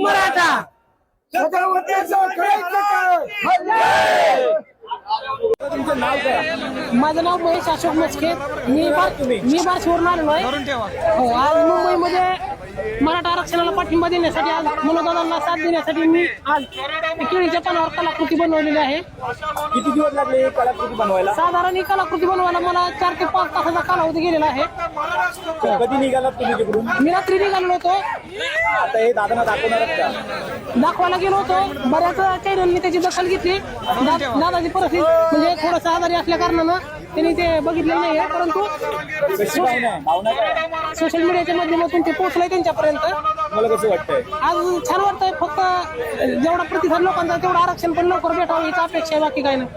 मराठा माझं नाव महेश अशोक मस्के. मी बार्शीवरून आलेलो आहे. हो, आज मुंबईमध्ये मराठा आरक्षणाला पाठिंबा देण्यासाठी, आज मनोदादांना साथ देण्यासाठी मी आज केळीच्या पानावर कलाकृती बनवलेली आहे. किती दिवस लागले कलाकृती बनवायला? साधारण ही कलाकृती बनवायला मला 4 ते 5 तासाचा कालावधी गेलेला आहे. कधी निघालात तुम्ही तिकडून? मी रात्री निघालो होतो. आता हे दादांना दाखवणार का? दाखवायला गेलो होतो. बऱ्याच चॅनलनी त्याची दखल घेतली. दादाची परिस्थिती म्हणजे थोडंसं आजारी असल्या कारणानं त्यांनी ते बघितलेलं नाही आहे, परंतु सोशल मीडियाच्या माध्यमातून ते पोहोचलंय त्यांच्यापर्यंत. मला कसं वाटतंय? आज छान वाटतंय. फक्त जेवढा प्रतिसाद लोकांचा तेवढं आरक्षण पण लवकर भेटावं हीच अपेक्षा आहे, बाकी काय नाही.